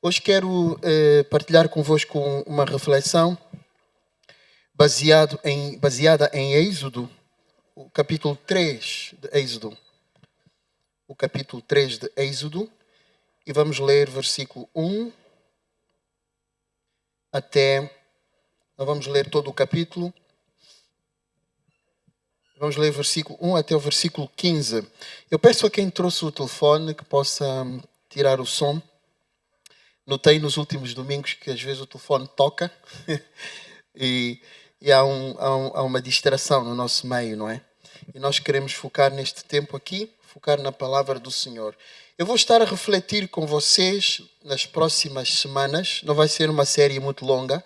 Hoje quero partilhar convosco uma reflexão baseada em Êxodo, o capítulo 3 de Êxodo. O capítulo 3 de Êxodo, e vamos ler versículo 1 até... Não vamos ler todo o capítulo. Vamos ler versículo 1 até o versículo 15. Eu peço a quem trouxe o telefone que possa tirar o som. Notei nos últimos domingos que às vezes o telefone toca e há uma distração no nosso meio, não é? E nós queremos focar neste tempo aqui, focar na palavra do Senhor. Eu vou estar a refletir com vocês nas próximas semanas. Não vai ser uma série muito longa,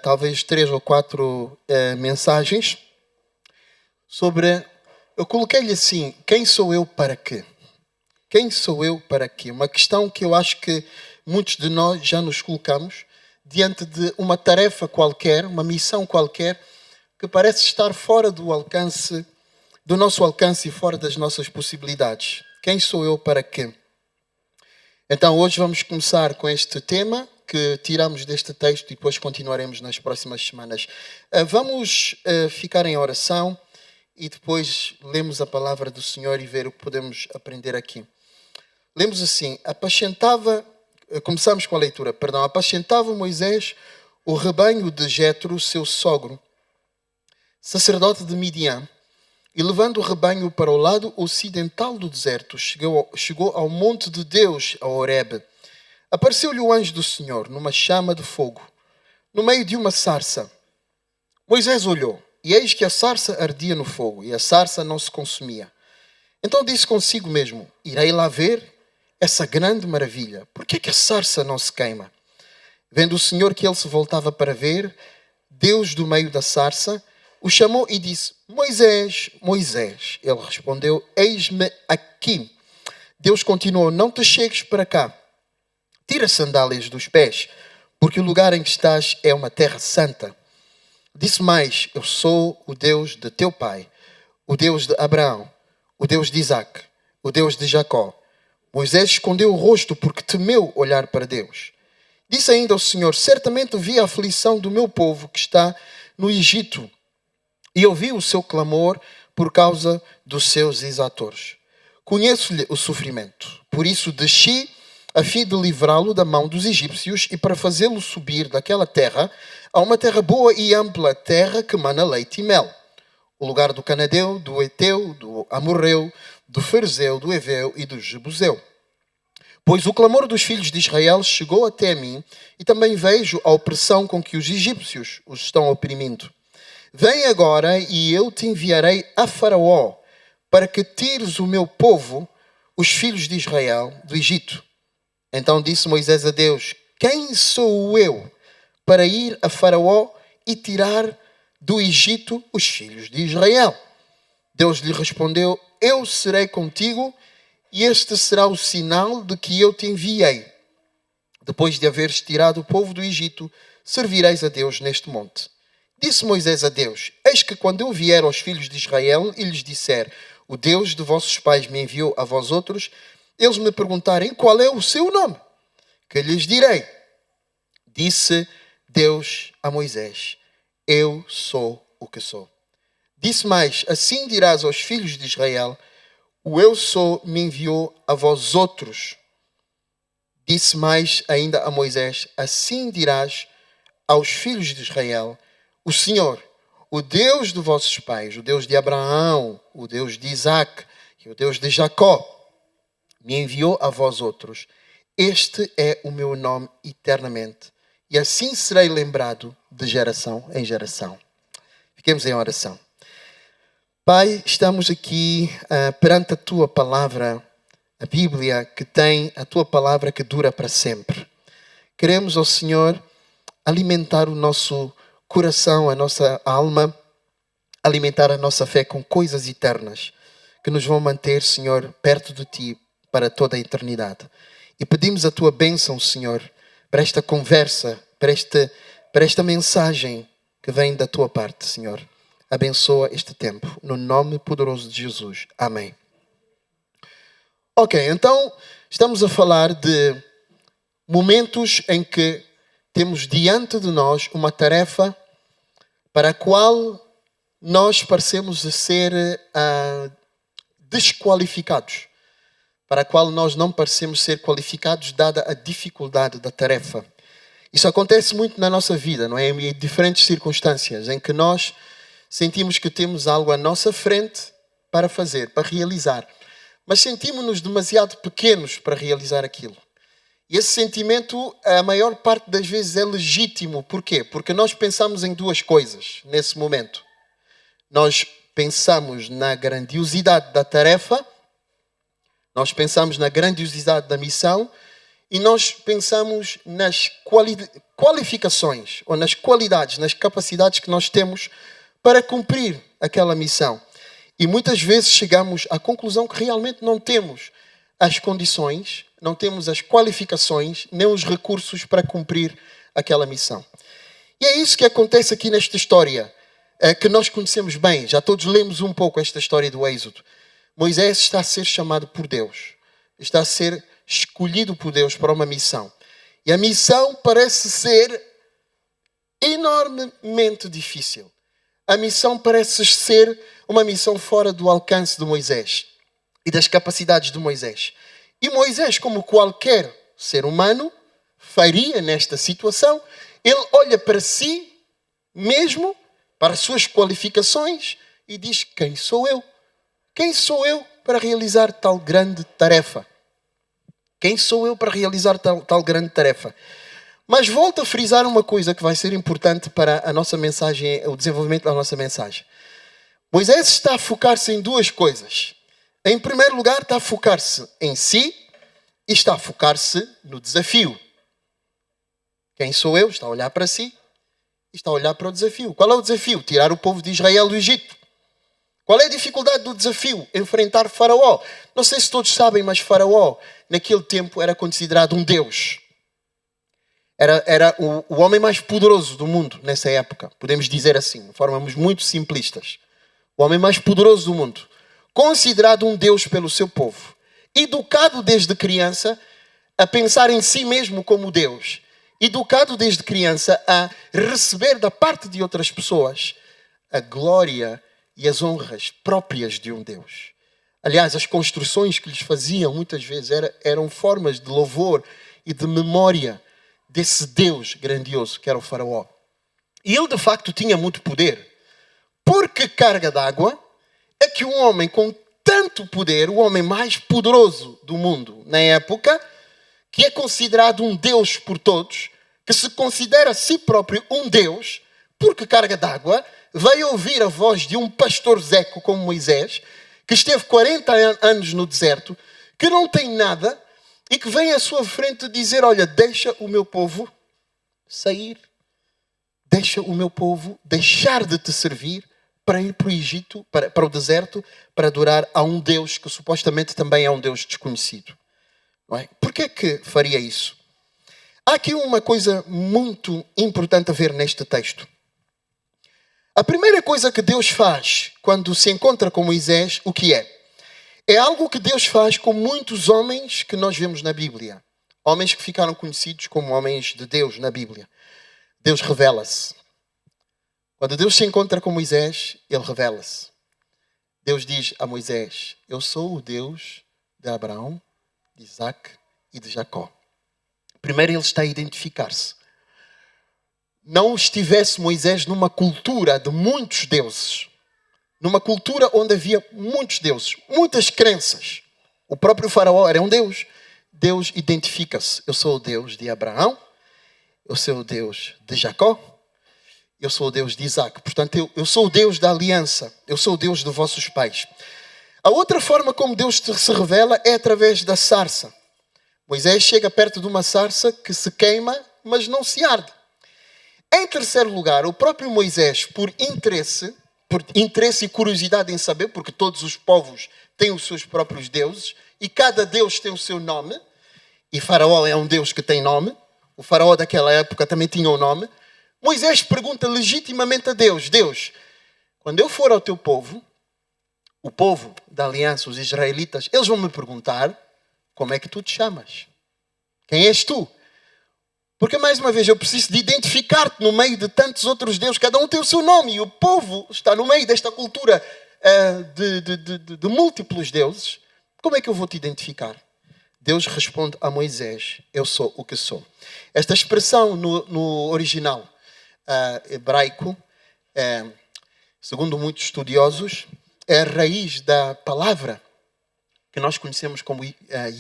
talvez 3 ou 4 mensagens sobre... Eu coloquei-lhe assim: quem sou eu para quê? Quem sou eu para quê? Uma questão que eu acho que muitos de nós já nos colocamos diante de uma tarefa qualquer, uma missão qualquer, que parece estar fora do nosso alcance e fora das nossas possibilidades. Quem sou eu para quê? Então hoje vamos começar com este tema que tiramos deste texto e depois continuaremos nas próximas semanas. Vamos ficar em oração e depois lemos a palavra do Senhor e ver o que podemos aprender aqui. Lemos assim: começamos com a leitura, apacentava Moisés o rebanho de Jetro, seu sogro, sacerdote de Midian, e levando o rebanho para o lado ocidental do deserto, chegou ao monte de Deus, a Horebe. Apareceu-lhe o anjo do Senhor, numa chama de fogo, no meio de uma sarça. Moisés olhou, e eis que a sarça ardia no fogo, e a sarça não se consumia. Então disse consigo mesmo: irei lá ver essa grande maravilha. Por que a sarça não se queima? Vendo o Senhor que ele se voltava para ver, Deus do meio da sarça o chamou e disse: Moisés, Moisés. Ele respondeu: eis-me aqui. Deus continuou: não te chegues para cá. Tira as sandálias dos pés, porque o lugar em que estás é uma terra santa. Disse mais: eu sou o Deus de teu pai, o Deus de Abraão, o Deus de Isaque, o Deus de Jacó. Moisés escondeu o rosto porque temeu olhar para Deus. Disse ainda o Senhor: certamente vi a aflição do meu povo que está no Egito e ouvi o seu clamor por causa dos seus exatores. Conheço-lhe o sofrimento, por isso desci a fim de livrá-lo da mão dos egípcios e para fazê-lo subir daquela terra a uma terra boa e ampla, terra que mana leite e mel. O lugar do Canadeu, do Eteu, do Amorreu, do Ferzeu, do Eveu e do Jebuseu. Pois o clamor dos filhos de Israel chegou até mim, e também vejo a opressão com que os egípcios os estão oprimindo. Vem agora e eu te enviarei a Faraó, para que tires o meu povo, os filhos de Israel, do Egito. Então disse Moisés a Deus: quem sou eu para ir a Faraó e tirar do Egito os filhos de Israel? Deus lhe respondeu: eu serei contigo, e este será o sinal de que eu te enviei. Depois de haveres tirado o povo do Egito, servireis a Deus neste monte. Disse Moisés a Deus: eis que quando eu vier aos filhos de Israel e lhes disser: o Deus de vossos pais me enviou a vós outros, eles me perguntarem: qual é o seu nome? Que lhes direi? Disse Deus a Moisés: eu sou o que sou. Disse mais: assim dirás aos filhos de Israel: o eu sou me enviou a vós outros. Disse mais ainda a Moisés: assim dirás aos filhos de Israel: o Senhor, o Deus de vossos pais, o Deus de Abraão, o Deus de Isaque e o Deus de Jacó, me enviou a vós outros. Este é o meu nome eternamente, e assim serei lembrado de geração em geração. Fiquemos em oração. Pai, estamos aqui perante a Tua Palavra, a Bíblia, que tem a Tua Palavra que dura para sempre. Queremos, ó Senhor, alimentar o nosso coração, a nossa alma, alimentar a nossa fé com coisas eternas, que nos vão manter, Senhor, perto de Ti para toda a eternidade. E pedimos a Tua bênção, Senhor, para esta conversa, para esta mensagem que vem da Tua parte, Senhor. Abençoa este tempo, no nome poderoso de Jesus. Amém. Ok, então estamos a falar de momentos em que temos diante de nós uma tarefa para a qual nós parecemos ser desqualificados, para a qual nós não parecemos ser qualificados dada a dificuldade da tarefa. Isso acontece muito na nossa vida, não é? Em diferentes circunstâncias em que nós sentimos que temos algo à nossa frente para fazer, para realizar, mas sentimos-nos demasiado pequenos para realizar aquilo. E esse sentimento, a maior parte das vezes, é legítimo. Porquê? Porque nós pensamos em duas coisas nesse momento. Nós pensamos na grandiosidade da tarefa, nós pensamos na grandiosidade da missão e nós pensamos nas qualificações ou nas qualidades, nas capacidades que nós temos para cumprir aquela missão. E muitas vezes chegamos à conclusão que realmente não temos as condições, não temos as qualificações, nem os recursos para cumprir aquela missão. E é isso que acontece aqui nesta história, que nós conhecemos bem. Já todos lemos um pouco esta história do Êxodo. Moisés está a ser chamado por Deus. Está a ser escolhido por Deus para uma missão. E a missão parece ser enormemente difícil. A missão parece ser uma missão fora do alcance de Moisés e das capacidades de Moisés. E Moisés, como qualquer ser humano, faria nesta situação, ele olha para si mesmo, para as suas qualificações e diz: quem sou eu? Quem sou eu para realizar tal grande tarefa? Quem sou eu para realizar tal grande tarefa? Mas volto a frisar uma coisa que vai ser importante para a nossa mensagem, o desenvolvimento da nossa mensagem. Moisés está a focar-se em duas coisas. Em primeiro lugar, está a focar-se em si e está a focar-se no desafio. Quem sou eu? Está a olhar para si e está a olhar para o desafio. Qual é o desafio? Tirar o povo de Israel do Egito. Qual é a dificuldade do desafio? Enfrentar Faraó. Não sei se todos sabem, mas Faraó, naquele tempo, era considerado um deus. Era o homem mais poderoso do mundo nessa época. Podemos dizer assim, de formas muito simplistas. O homem mais poderoso do mundo. Considerado um deus pelo seu povo. Educado desde criança a pensar em si mesmo como Deus. Educado desde criança a receber da parte de outras pessoas a glória e as honras próprias de um Deus. Aliás, as construções que lhes faziam muitas vezes eram formas de louvor e de memória desse Deus grandioso que era o Faraó. E ele de facto tinha muito poder. Por que carga d'água é que um homem com tanto poder, o homem mais poderoso do mundo na época, que é considerado um Deus por todos, que se considera a si próprio um Deus, porque carga d'água, veio ouvir a voz de um pastor zeco como Moisés, que esteve 40 anos no deserto, que não tem nada e que vem à sua frente dizer: olha, deixa o meu povo sair, deixa o meu povo deixar de te servir para ir para o Egito, para o deserto, para adorar a um Deus que supostamente também é um Deus desconhecido. Não é? Por que é que faria isso? Há aqui uma coisa muito importante a ver neste texto. A primeira coisa que Deus faz quando se encontra com Moisés, o que é? É algo que Deus faz com muitos homens que nós vemos na Bíblia. Homens que ficaram conhecidos como homens de Deus na Bíblia. Deus revela-se. Quando Deus se encontra com Moisés, ele revela-se. Deus diz a Moisés: eu sou o Deus de Abraão, de Isaac e de Jacó. Primeiro ele está a identificar-se. Não estivesse Moisés numa cultura de muitos deuses, numa cultura onde havia muitos deuses, muitas crenças. O próprio Faraó era um Deus. Deus identifica-se. Eu sou o Deus de Abraão, eu sou o Deus de Jacó, eu sou o Deus de Isaac. Portanto, eu sou o Deus da aliança, eu sou o Deus de vossos pais. A outra forma como Deus se revela é através da sarça. Moisés chega perto de uma sarça que se queima, mas não se arde. Em terceiro lugar, o próprio Moisés, por interesse e curiosidade em saber, porque todos os povos têm os seus próprios deuses, e cada deus tem o seu nome, e Faraó é um deus que tem nome, o Faraó daquela época também tinha um nome. Moisés pergunta legitimamente a Deus: Deus, quando eu for ao teu povo, o povo da aliança, os israelitas, eles vão me perguntar: como é que tu te chamas? Quem és tu? Porque, mais uma vez, eu preciso de identificar-te no meio de tantos outros deuses. Cada um tem o seu nome. E o povo está no meio desta cultura de múltiplos deuses. Como é que eu vou te identificar? Deus responde a Moisés: eu sou o que sou. Esta expressão no original hebraico, segundo muitos estudiosos, é a raiz da palavra que nós conhecemos como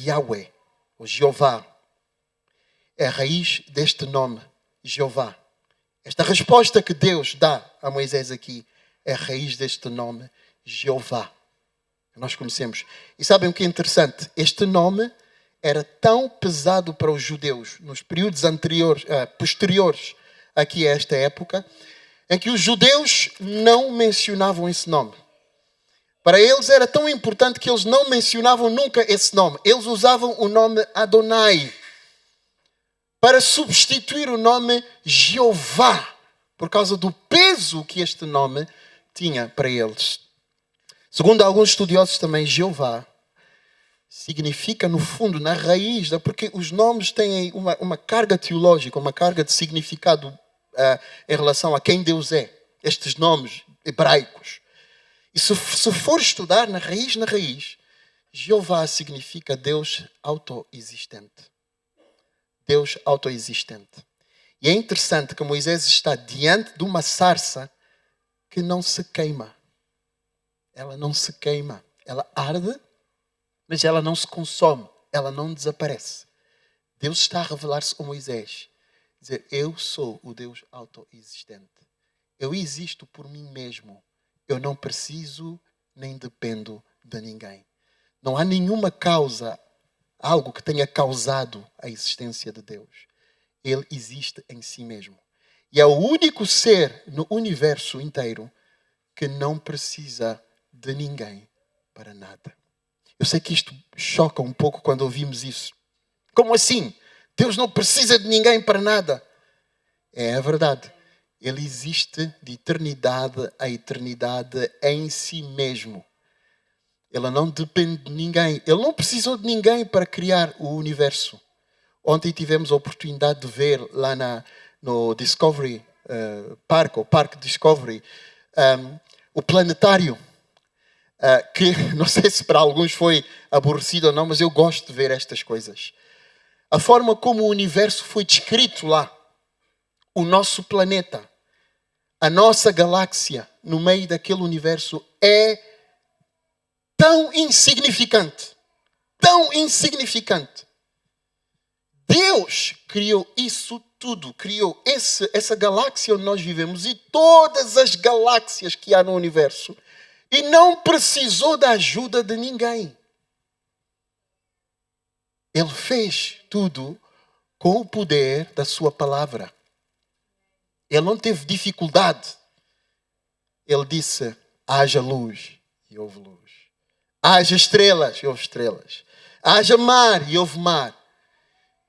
Yahweh, ou Jeová. É a raiz deste nome, Jeová. Esta resposta que Deus dá a Moisés aqui é a raiz deste nome, Jeová. Que nós conhecemos. E sabem o que é interessante? Este nome era tão pesado para os judeus nos períodos posteriores aqui a esta época, em que os judeus não mencionavam esse nome. Para eles era tão importante que eles não mencionavam nunca esse nome. Eles usavam o nome Adonai para substituir o nome Jeová, por causa do peso que este nome tinha para eles. Segundo alguns estudiosos também, Jeová significa, no fundo, na raiz, porque os nomes têm uma carga teológica, uma carga de significado em relação a quem Deus é. Estes nomes hebraicos. E se for estudar na raiz, Jeová significa Deus autoexistente. Deus autoexistente. E é interessante que Moisés está diante de uma sarça que não se queima. Ela não se queima. Ela arde, mas ela não se consome. Ela não desaparece. Deus está a revelar-se a Moisés. Dizer, eu sou o Deus autoexistente. Eu existo por mim mesmo. Eu não preciso nem dependo de ninguém. Não há nenhuma causa, algo que tenha causado a existência de Deus. Ele existe em si mesmo. E é o único ser no universo inteiro que não precisa de ninguém para nada. Eu sei que isto choca um pouco quando ouvimos isso. Como assim? Deus não precisa de ninguém para nada. É a verdade. Ele existe de eternidade a eternidade em si mesmo. Ele não depende de ninguém. Ele não precisou de ninguém para criar o universo. Ontem tivemos a oportunidade de ver lá no Discovery Park, o Parque Discovery, o planetário, que não sei se para alguns foi aborrecido ou não, mas eu gosto de ver estas coisas. A forma como o universo foi descrito lá, o nosso planeta, a nossa galáxia no meio daquele universo é tão insignificante. Tão insignificante. Deus criou isso tudo. Criou essa galáxia onde nós vivemos e todas as galáxias que há no universo. E não precisou da ajuda de ninguém. Ele fez tudo com o poder da sua palavra. Ele não teve dificuldade. Ele disse, haja luz e houve luz. Haja estrelas e houve estrelas. Haja mar e houve mar.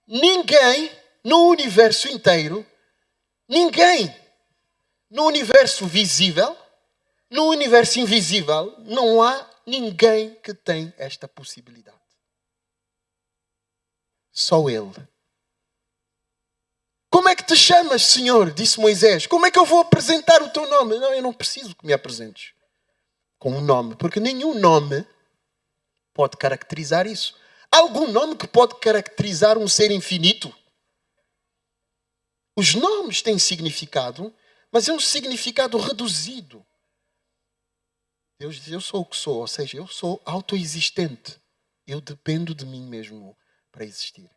Ninguém no universo inteiro, ninguém no universo visível, no universo invisível, não há ninguém que tem esta possibilidade. Só Ele. Como é que te chamas, Senhor? Disse Moisés. Como é que eu vou apresentar o teu nome? Não, eu não preciso que me apresentes com um nome, porque nenhum nome pode caracterizar isso. Há algum nome que pode caracterizar um ser infinito? Os nomes têm significado, mas é um significado reduzido. Deus diz, eu sou o que sou, ou seja, eu sou autoexistente. Eu dependo de mim mesmo para existir.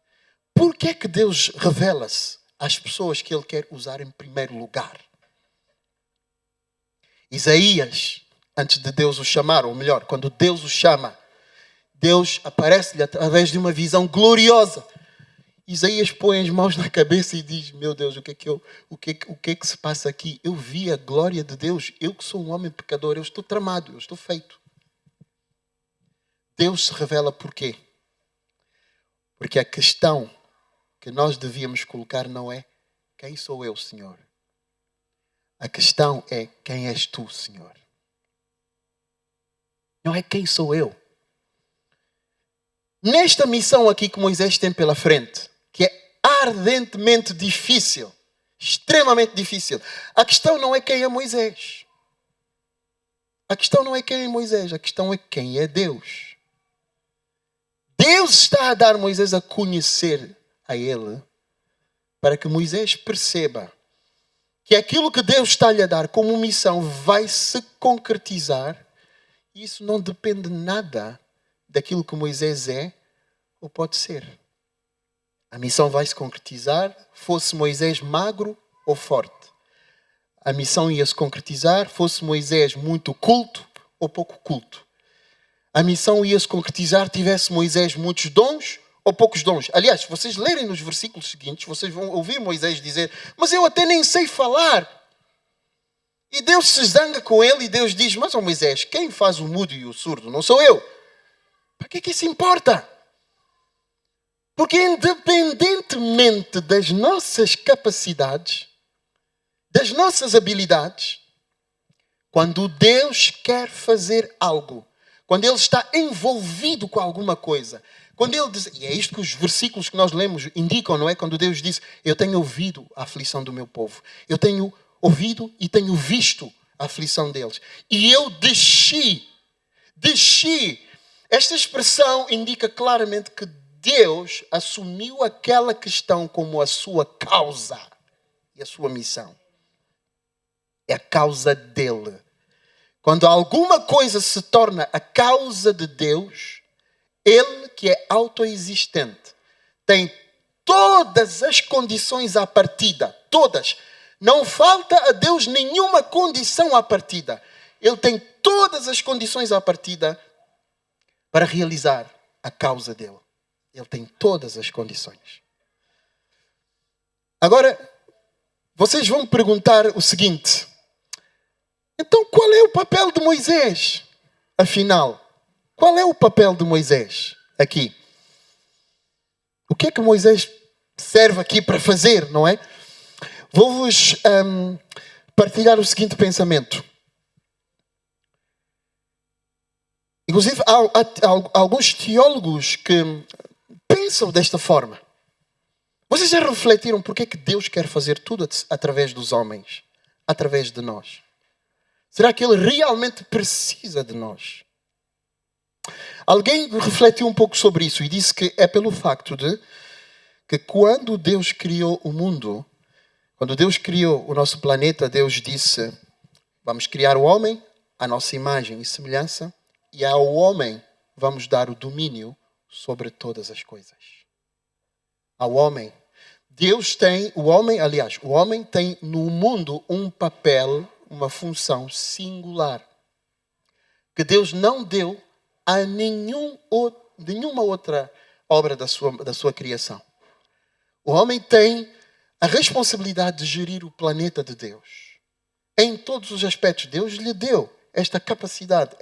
Por que é que Deus revela-se às pessoas que Ele quer usar em primeiro lugar? Isaías, antes de Deus o chamar, ou melhor, quando Deus o chama, Deus aparece-lhe através de uma visão gloriosa. Isaías põe as mãos na cabeça e diz, meu Deus, o que é que se passa aqui? Eu vi a glória de Deus. Eu que sou um homem pecador, eu estou tramado, eu estou feito. Deus se revela por quê? Porque a questão que nós devíamos colocar não é quem sou eu, Senhor? A questão é quem és tu, Senhor? Não é quem sou eu? Nesta missão aqui que Moisés tem pela frente, que é ardentemente difícil. Extremamente difícil. A questão não é quem é Moisés. A questão não é quem é Moisés. A questão é quem é Deus. Deus está a dar Moisés a conhecer a ele, para que Moisés perceba que aquilo que Deus está-lhe a dar como missão vai se concretizar. E isso não depende nada daquilo que Moisés é ou pode ser. A missão vai se concretizar, fosse Moisés magro ou forte. A missão ia se concretizar, fosse Moisés muito culto ou pouco culto. A missão ia se concretizar, tivesse Moisés muitos dons ou poucos dons. Aliás, se vocês lerem nos versículos seguintes, vocês vão ouvir Moisés dizer: mas eu até nem sei falar. E Deus se zanga com ele e Deus diz: mas Moisés, quem faz o mudo e o surdo não sou eu. Para que isso importa? Porque independentemente das nossas capacidades, das nossas habilidades, quando Deus quer fazer algo, quando Ele está envolvido com alguma coisa, quando Ele diz, e é isto que os versículos que nós lemos indicam, não é? Quando Deus diz: eu tenho ouvido a aflição do meu povo, eu tenho ouvido e tenho visto a aflição deles, e eu desci. Esta expressão indica claramente que Deus assumiu aquela questão como a sua causa e a sua missão. É a causa dele. Quando alguma coisa se torna a causa de Deus, Ele, que é autoexistente, tem todas as condições à partida. Todas. Não falta a Deus nenhuma condição à partida. Ele tem todas as condições à partida para realizar a causa dele. Ele tem todas as condições. Agora, vocês vão perguntar o seguinte: então qual é o papel de Moisés? Afinal, qual é o papel de Moisés aqui? O que é que Moisés serve aqui para fazer, não é? Vou-vos partilhar o seguinte pensamento. Inclusive, há alguns teólogos que pensam desta forma. Vocês já refletiram porque é que Deus quer fazer tudo através dos homens? Através de nós? Será que Ele realmente precisa de nós? Alguém refletiu um pouco sobre isso e disse que é pelo facto de que quando Deus criou o mundo, quando Deus criou o nosso planeta, Deus disse: vamos criar o homem à nossa imagem e semelhança, e ao homem vamos dar o domínio sobre todas as coisas. Ao homem. O homem tem no mundo um papel, uma função singular, que Deus não deu a nenhuma outra obra da sua criação. O homem tem a responsabilidade de gerir o planeta de Deus. Em todos os aspectos, Deus lhe deu esta capacidade,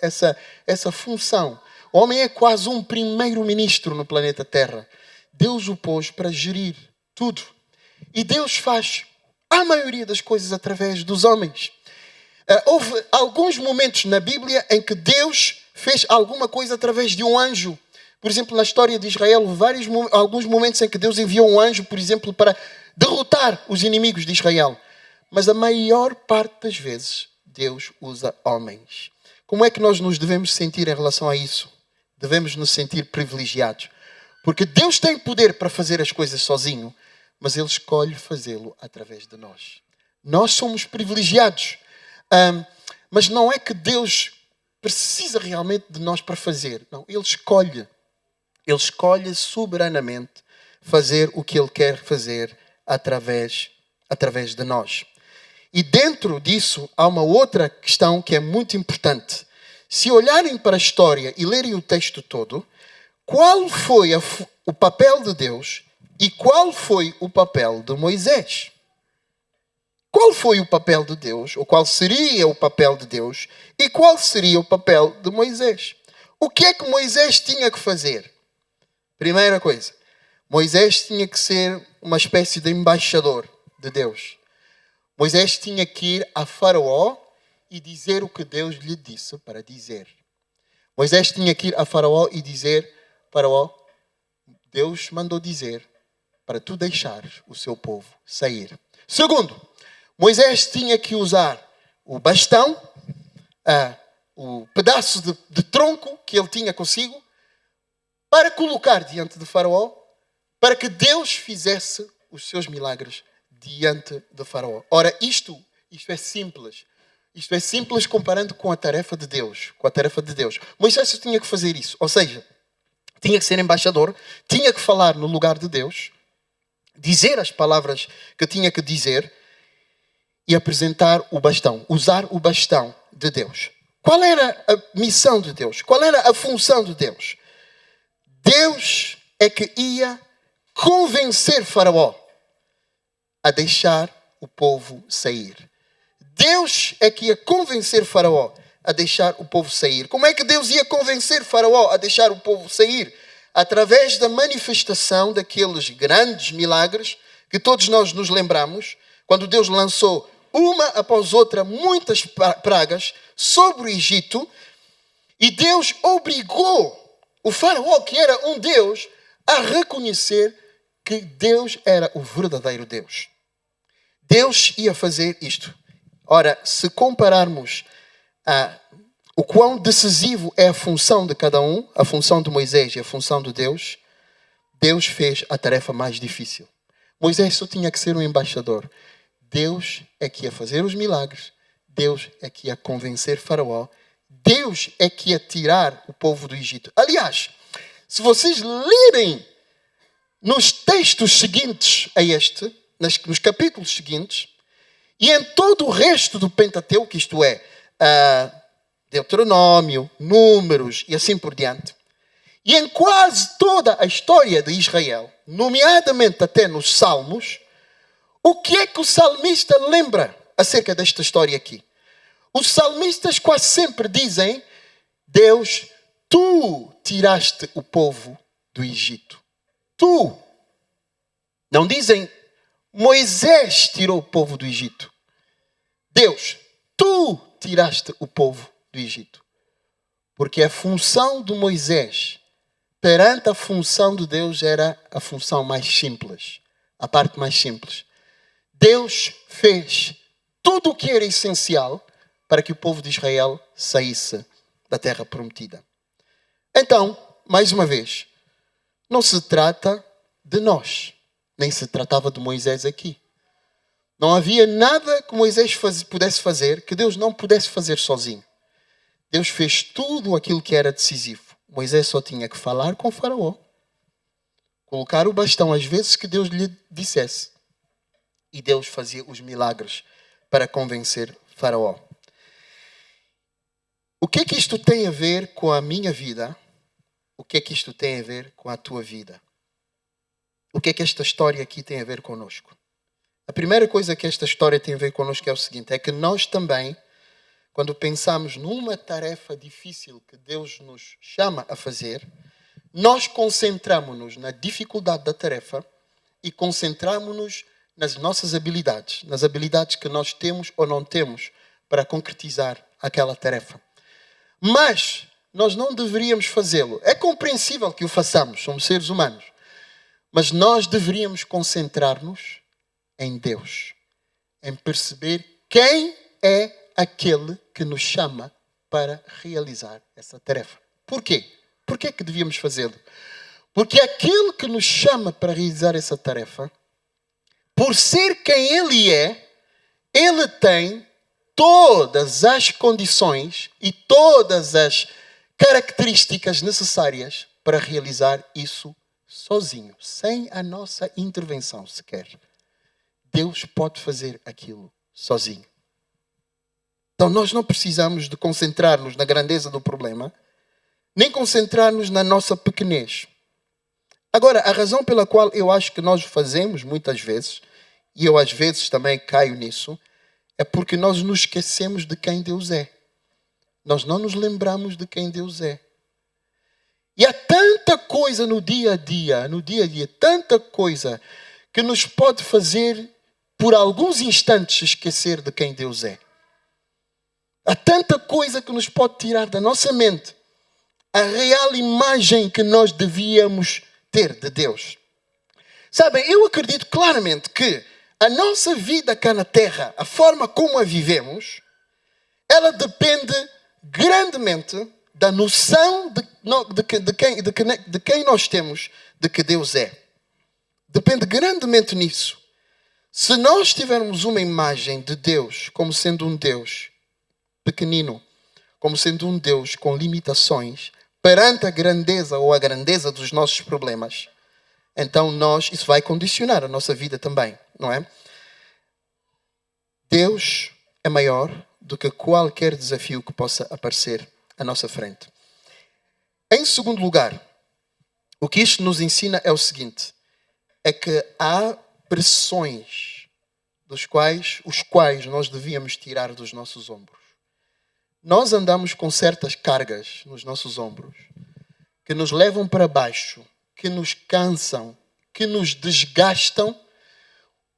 essa função. O homem é quase um primeiro-ministro no planeta Terra. Deus o pôs para gerir tudo. E Deus faz a maioria das coisas através dos homens. Houve alguns momentos na Bíblia em que Deus fez alguma coisa através de um anjo. Por exemplo, na história de Israel, alguns momentos em que Deus enviou um anjo, por exemplo, para derrotar os inimigos de Israel. Mas a maior parte das vezes, Deus usa homens. Como é que nós nos devemos sentir em relação a isso? Devemos nos sentir privilegiados. Porque Deus tem poder para fazer as coisas sozinho, mas Ele escolhe fazê-lo através de nós. Nós somos privilegiados. Mas não é que Deus precisa realmente de nós para fazer. Não, Ele escolhe. Ele escolhe soberanamente fazer o que Ele quer fazer através de nós. E dentro disso há uma outra questão que é muito importante. Se olharem para a história e lerem o texto todo, qual foi o papel de Deus e qual foi o papel de Moisés? Qual foi o papel de Deus, ou qual seria o papel de Deus e qual seria o papel de Moisés? O que é que Moisés tinha que fazer? Primeira coisa, Moisés tinha que ser uma espécie de embaixador de Deus. Moisés tinha que ir a Faraó e dizer o que Deus lhe disse para dizer. Moisés tinha que ir a Faraó e dizer: Faraó, Deus mandou dizer para tu deixares o seu povo sair. Segundo, Moisés tinha que usar o bastão, o pedaço de tronco que ele tinha consigo, para colocar diante de Faraó, para que Deus fizesse os seus milagres diante de Faraó. Ora, isto é simples. Isto é simples comparando com a tarefa de Deus. Com a tarefa de Deus. Moisés tinha que fazer isso. Ou seja, tinha que ser embaixador, tinha que falar no lugar de Deus, dizer as palavras que tinha que dizer e apresentar o bastão, usar o bastão de Deus. Qual era a missão de Deus? Qual era a função de Deus? Deus é que ia convencer Faraó a deixar o povo sair. Deus é que ia convencer Faraó a deixar o povo sair. Como é que Deus ia convencer Faraó a deixar o povo sair? Através da manifestação daqueles grandes milagres que todos nós nos lembramos, quando Deus lançou uma após outra muitas pragas sobre o Egito, e Deus obrigou o Faraó, que era um Deus, a reconhecer que Deus era o verdadeiro Deus. Deus ia fazer isto. Ora, se compararmos o quão decisivo é a função de cada um, a função de Moisés e a função de Deus, Deus fez a tarefa mais difícil. Moisés só tinha que ser um embaixador. Deus é que ia fazer os milagres. Deus é que ia convencer Faraó. Deus é que ia tirar o povo do Egito. Aliás, se vocês lerem nos textos seguintes a este, nos capítulos seguintes, e em todo o resto do Pentateuco, isto é, Deuteronômio, Números e assim por diante, e em quase toda a história de Israel, nomeadamente até nos Salmos, o que é que o salmista lembra acerca desta história aqui? Os salmistas quase sempre dizem: Deus, tu tiraste o povo do Egito. Tu. Não dizem Moisés tirou o povo do Egito. Deus, tu tiraste o povo do Egito. Porque a função de Moisés perante a função de Deus era a função mais simples. A parte mais simples. Deus fez tudo o que era essencial para que o povo de Israel saísse da terra prometida. Então, mais uma vez, não se trata de nós. Nem se tratava de Moisés aqui. Não havia nada que Moisés pudesse fazer que Deus não pudesse fazer sozinho. Deus fez tudo aquilo que era decisivo. Moisés só tinha que falar com o Faraó. Colocar o bastão às vezes que Deus lhe dissesse. E Deus fazia os milagres para convencer Faraó. O que é que isto tem a ver com a minha vida? O que é que isto tem a ver com a tua vida? O que é que esta história aqui tem a ver connosco? A primeira coisa que esta história tem a ver connosco é o seguinte, é que nós também, quando pensamos numa tarefa difícil que Deus nos chama a fazer, nós concentramos-nos na dificuldade da tarefa e concentramos-nos nas nossas habilidades, nas habilidades que nós temos ou não temos para concretizar aquela tarefa. Mas nós não deveríamos fazê-lo. É compreensível que o façamos, somos seres humanos. Mas nós deveríamos concentrar-nos em Deus, em perceber quem é aquele que nos chama para realizar essa tarefa. Por quê? Por que é que devíamos fazê-lo? Porque aquele que nos chama para realizar essa tarefa, por ser quem Ele é, Ele tem todas as condições e todas as características necessárias para realizar isso sozinho, sem a nossa intervenção sequer. Deus pode fazer aquilo sozinho. Então nós não precisamos de concentrar-nos na grandeza do problema, nem concentrar-nos na nossa pequenez. Agora, a razão pela qual eu acho que nós fazemos muitas vezes, e eu às vezes também caio nisso, é porque nós nos esquecemos de quem Deus é. Nós não nos lembramos de quem Deus é. E há tanta coisa no dia a dia, tanta coisa que nos pode fazer, por alguns instantes, esquecer de quem Deus é. Há tanta coisa que nos pode tirar da nossa mente a real imagem que nós devíamos ter de Deus. Sabem, eu acredito claramente que a nossa vida cá na Terra, a forma como a vivemos, ela depende grandemente da noção de quem nós temos, de que Deus é. Depende grandemente nisso. Se nós tivermos uma imagem de Deus como sendo um Deus pequenino, como sendo um Deus com limitações, perante a grandeza ou a grandeza dos nossos problemas, então isso vai condicionar a nossa vida também, não é? Deus é maior do que qualquer desafio que possa aparecer à nossa frente. Em segundo lugar, o que isto nos ensina é o seguinte, é que há pressões os quais nós devíamos tirar dos nossos ombros. Nós andamos com certas cargas nos nossos ombros que nos levam para baixo, que nos cansam, que nos desgastam,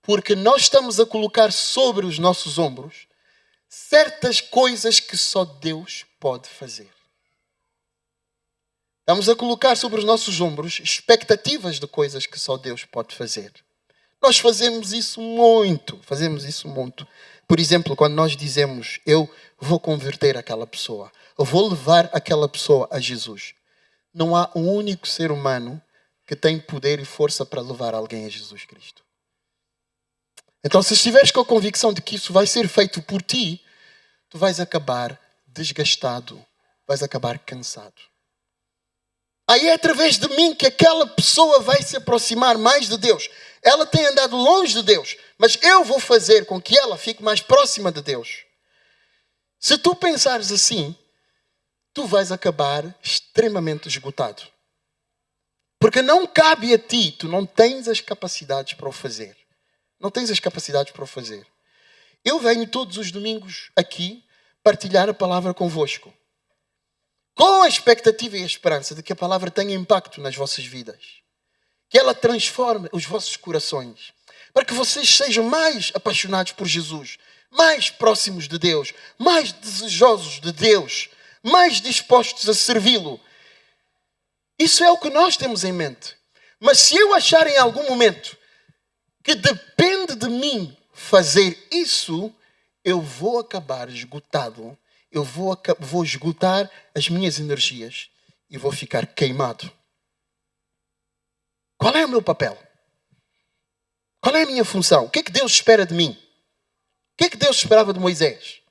porque nós estamos a colocar sobre os nossos ombros certas coisas que só Deus pode fazer. Estamos a colocar sobre os nossos ombros expectativas de coisas que só Deus pode fazer. Nós fazemos isso muito. Por exemplo, quando nós dizemos, eu vou converter aquela pessoa, eu vou levar aquela pessoa a Jesus. Não há um único ser humano que tem poder e força para levar alguém a Jesus Cristo. Então, se estiveres com a convicção de que isso vai ser feito por ti, tu vais acabar desgastado, vais acabar cansado. Aí é através de mim que aquela pessoa vai se aproximar mais de Deus. Ela tem andado longe de Deus, mas eu vou fazer com que ela fique mais próxima de Deus. Se tu pensares assim, tu vais acabar extremamente esgotado. Porque não cabe a ti, tu não tens as capacidades para o fazer. Não tens as capacidades para o fazer. Eu venho todos os domingos aqui partilhar a palavra convosco, com a expectativa e a esperança de que a palavra tenha impacto nas vossas vidas. Que ela transforme os vossos corações. Para que vocês sejam mais apaixonados por Jesus. Mais próximos de Deus. Mais desejosos de Deus. Mais dispostos a servi-lo. Isso é o que nós temos em mente. Mas se eu achar em algum momento que depende de mim fazer isso, eu vou acabar esgotado. Eu vou esgotar as minhas energias e vou ficar queimado. Qual é o meu papel? Qual é a minha função? O que é que Deus espera de mim? O que é que Deus esperava de Moisés?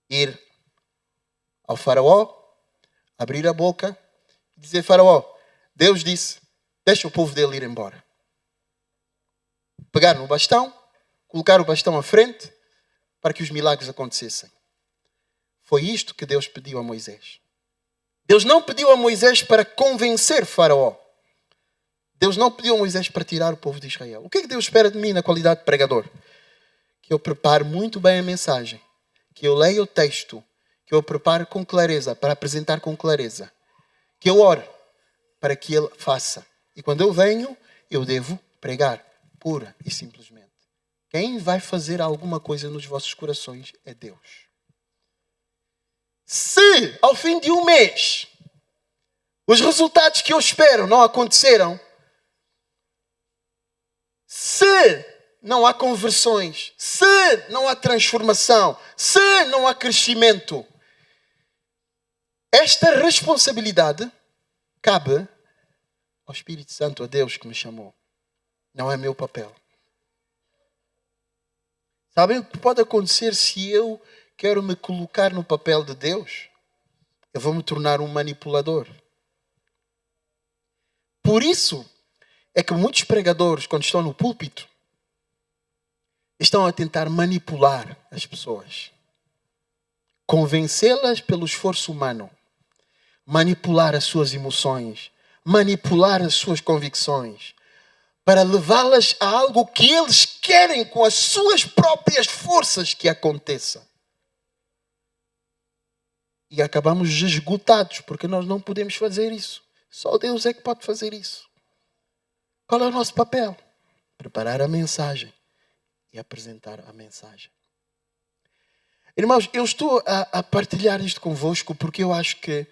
Ir ao faraó, abrir a boca e dizer, faraó, Deus disse, deixa o povo dele ir embora. Pegar no bastão, colocar o bastão à frente para que os milagres acontecessem. Foi isto que Deus pediu a Moisés. Deus não pediu a Moisés para convencer Faraó. Deus não pediu a Moisés para tirar o povo de Israel. O que é que Deus espera de mim na qualidade de pregador? Que eu prepare muito bem a mensagem. Que eu leia o texto. Que eu prepare com clareza, para apresentar com clareza. Que eu ore para que Ele faça. E quando eu venho, eu devo pregar. Pura e simplesmente. Quem vai fazer alguma coisa nos vossos corações é Deus. Se, ao fim de um mês, os resultados que eu espero não aconteceram, se não há conversões, se não há transformação, se não há crescimento, esta responsabilidade cabe ao Espírito Santo, a Deus que me chamou. Não é meu papel. Sabem o que pode acontecer se eu quero me colocar no papel de Deus? Eu vou me tornar um manipulador. Por isso é que muitos pregadores, quando estão no púlpito, estão a tentar manipular as pessoas. Convencê-las pelo esforço humano. Manipular as suas emoções. Manipular as suas convicções. Para levá-las a algo que eles querem com as suas próprias forças que aconteça. E acabamos esgotados, porque nós não podemos fazer isso. Só Deus é que pode fazer isso. Qual é o nosso papel? Preparar a mensagem e apresentar a mensagem. Irmãos, eu estou a partilhar isto convosco porque eu acho que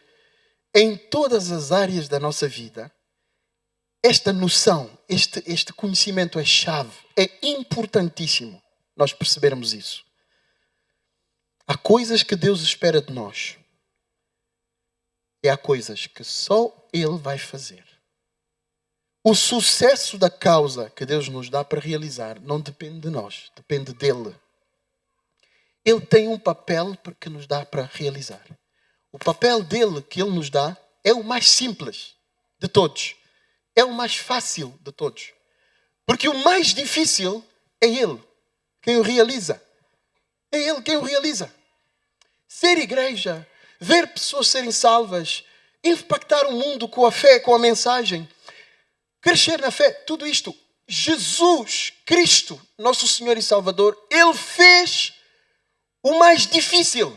em todas as áreas da nossa vida esta noção, este conhecimento é chave, é importantíssimo nós percebermos isso. Há coisas que Deus espera de nós. E há coisas que só Ele vai fazer. O sucesso da causa que Deus nos dá para realizar não depende de nós, depende dEle. Ele tem um papel que nos dá para realizar. O papel dele que Ele nos dá é o mais simples de todos. É o mais fácil de todos. Porque o mais difícil é Ele quem o realiza. É Ele quem o realiza. Ser igreja, ver pessoas serem salvas, impactar o mundo com a fé, com a mensagem, crescer na fé, tudo isto, Jesus Cristo, nosso Senhor e Salvador, Ele fez o mais difícil.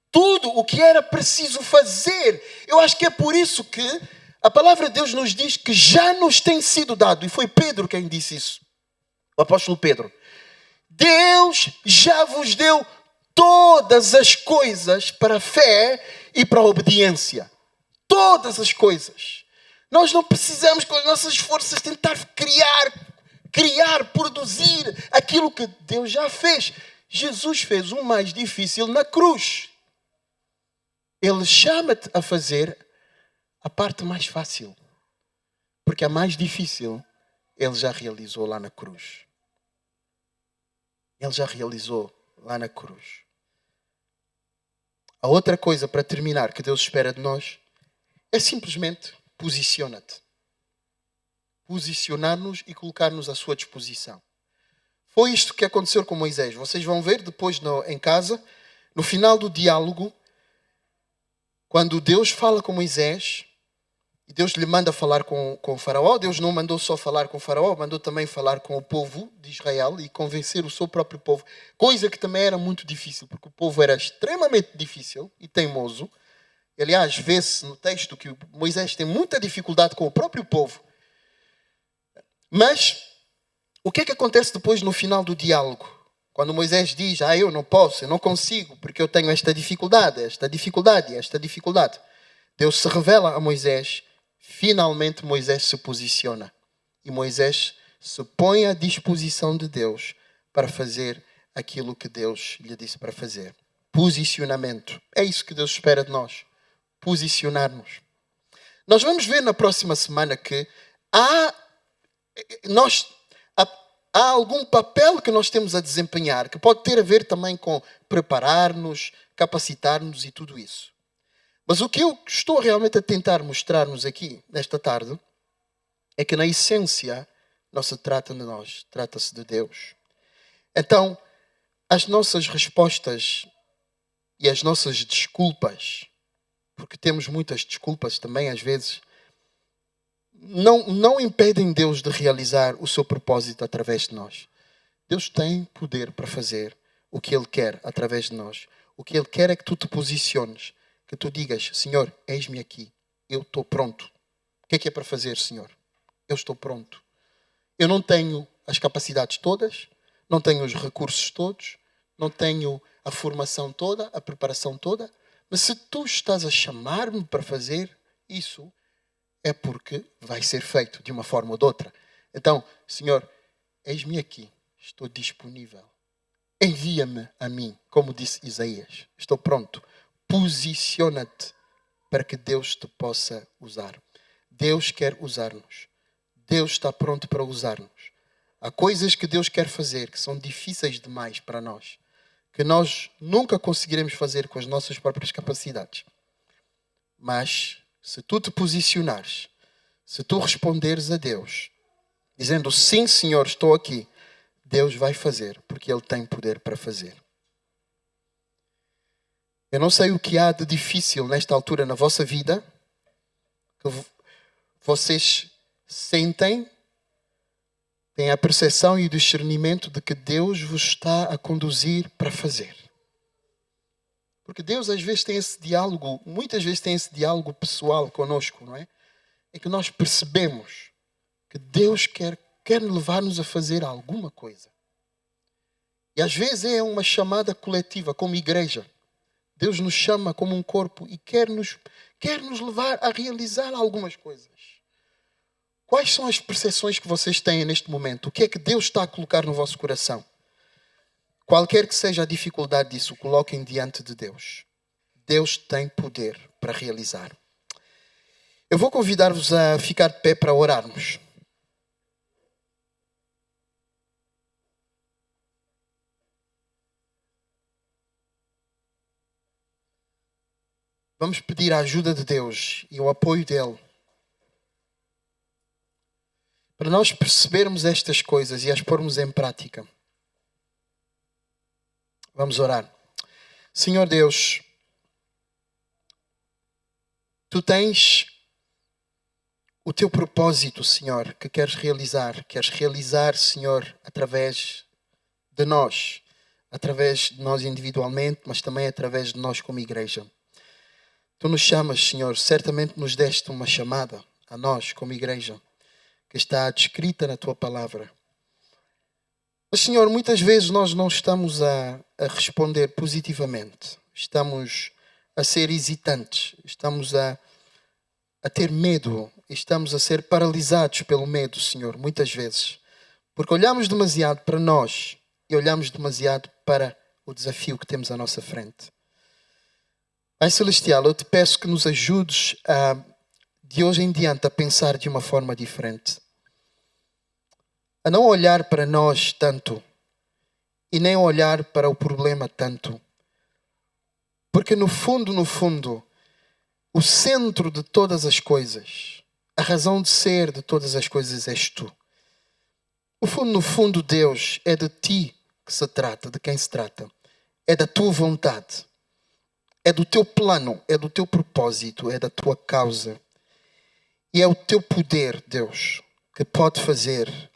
Tudo o que era preciso fazer. Eu acho que é por isso que a palavra de Deus nos diz que já nos tem sido dado. E foi Pedro quem disse isso. O apóstolo Pedro. Deus já vos deu todas as coisas para a fé e para a obediência. Todas as coisas. Nós não precisamos com as nossas forças tentar criar, produzir aquilo que Deus já fez. Jesus fez o mais difícil na cruz. Ele chama-te a fazer a parte mais fácil. Porque a mais difícil, Ele já realizou lá na cruz. Ele já realizou lá na cruz. A outra coisa, para terminar, que Deus espera de nós, é simplesmente posiciona-te. Posicionar-nos e colocar-nos à sua disposição. Foi isto que aconteceu com Moisés. Vocês vão ver depois em casa, no final do diálogo, quando Deus fala com Moisés, e Deus lhe manda falar com o faraó, Deus não mandou só falar com o faraó, mandou também falar com o povo de Israel e convencer o seu próprio povo. Coisa que também era muito difícil, porque o povo era extremamente difícil e teimoso. Aliás, vê-se no texto que Moisés tem muita dificuldade com o próprio povo. Mas, o que é que acontece depois no final do diálogo? Quando Moisés diz, eu não posso, eu não consigo, porque eu tenho esta dificuldade. Deus se revela a Moisés. Finalmente Moisés se posiciona. E Moisés se põe à disposição de Deus para fazer aquilo que Deus lhe disse para fazer. Posicionamento. É isso que Deus espera de nós. Posicionar-nos. Nós vamos ver na próxima semana que há algum papel que nós temos a desempenhar, que pode ter a ver também com preparar-nos, capacitar-nos e tudo isso. Mas o que eu estou realmente a tentar mostrar-nos aqui, nesta tarde, é que na essência não se trata de nós, trata-se de Deus. Então, as nossas respostas e as nossas desculpas, porque temos muitas desculpas também às vezes, não impedem Deus de realizar o seu propósito através de nós. Deus tem poder para fazer o que Ele quer através de nós. O que Ele quer é que tu te posiciones, que tu digas, Senhor, eis-me aqui, eu estou pronto. O que é para fazer, Senhor? Eu estou pronto. Eu não tenho as capacidades todas, não tenho os recursos todos, não tenho a formação toda, a preparação toda, mas se tu estás a chamar-me para fazer isso, é porque vai ser feito de uma forma ou de outra. Então, Senhor, eis-me aqui, estou disponível. Envia-me a mim, como disse Isaías. Estou pronto. Posiciona-te para que Deus te possa usar. Deus quer usar-nos. Deus está pronto para usar-nos. Há coisas que Deus quer fazer que são difíceis demais para nós, que nós nunca conseguiremos fazer com as nossas próprias capacidades. Mas se tu te posicionares, se tu responderes a Deus, dizendo sim, Senhor, estou aqui, Deus vai fazer, porque Ele tem poder para fazer. Eu não sei o que há de difícil nesta altura na vossa vida, que vocês sentem, têm a percepção e o discernimento de que Deus vos está a conduzir para fazer. Porque Deus às vezes tem esse diálogo, muitas vezes tem esse diálogo pessoal conosco, não é? É que nós percebemos que Deus quer levar-nos a fazer alguma coisa. E às vezes é uma chamada coletiva, como igreja. Deus nos chama como um corpo e quer nos levar a realizar algumas coisas. Quais são as percepções que vocês têm neste momento? O que é que Deus está a colocar no vosso coração? Qualquer que seja a dificuldade disso, coloquem diante de Deus. Deus tem poder para realizar. Eu vou convidar-vos a ficar de pé para orarmos. Vamos pedir a ajuda de Deus e o apoio dEle para nós percebermos estas coisas e as pormos em prática. Vamos orar. Senhor Deus, Tu tens o Teu propósito, Senhor, que queres realizar. Queres realizar, Senhor, através de nós individualmente, mas também através de nós como igreja. Tu nos chamas, Senhor, certamente nos deste uma chamada a nós como igreja, que está descrita na Tua palavra. Mas, Senhor, muitas vezes nós não estamos a responder positivamente. Estamos a ser hesitantes. Estamos a ter medo. Estamos a ser paralisados pelo medo, Senhor, muitas vezes. Porque olhamos demasiado para nós e olhamos demasiado para o desafio que temos à nossa frente. Pai Celestial, eu te peço que nos ajudes de hoje em diante a pensar de uma forma diferente. A não olhar para nós tanto e nem olhar para o problema tanto. Porque no fundo, o centro de todas as coisas, a razão de ser de todas as coisas és Tu. No fundo, Deus, é de Ti que se trata, de quem se trata. É da Tua vontade. É do Teu plano, é do Teu propósito, é da Tua causa. E é o Teu poder, Deus, que pode fazer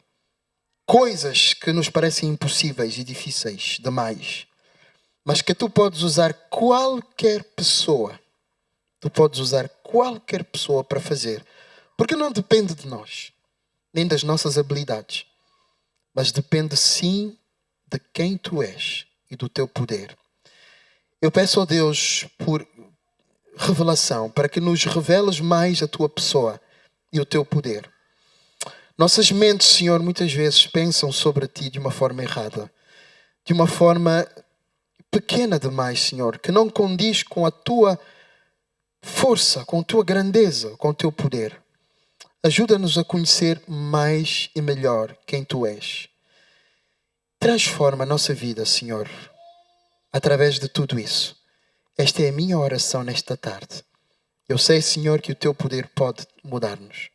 coisas que nos parecem impossíveis e difíceis demais. Mas que Tu podes usar qualquer pessoa. Tu podes usar qualquer pessoa para fazer. Porque não depende de nós, nem das nossas habilidades. Mas depende sim de quem Tu és e do Teu poder. Eu peço a Deus por revelação, para que nos reveles mais a Tua pessoa e o Teu poder. Nossas mentes, Senhor, muitas vezes pensam sobre Ti de uma forma errada. De uma forma pequena demais, Senhor, que não condiz com a Tua força, com a Tua grandeza, com o Teu poder. Ajuda-nos a conhecer mais e melhor quem Tu és. Transforma a nossa vida, Senhor, através de tudo isso. Esta é a minha oração nesta tarde. Eu sei, Senhor, que o Teu poder pode mudar-nos.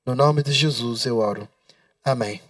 No nome de Jesus eu oro. Amém.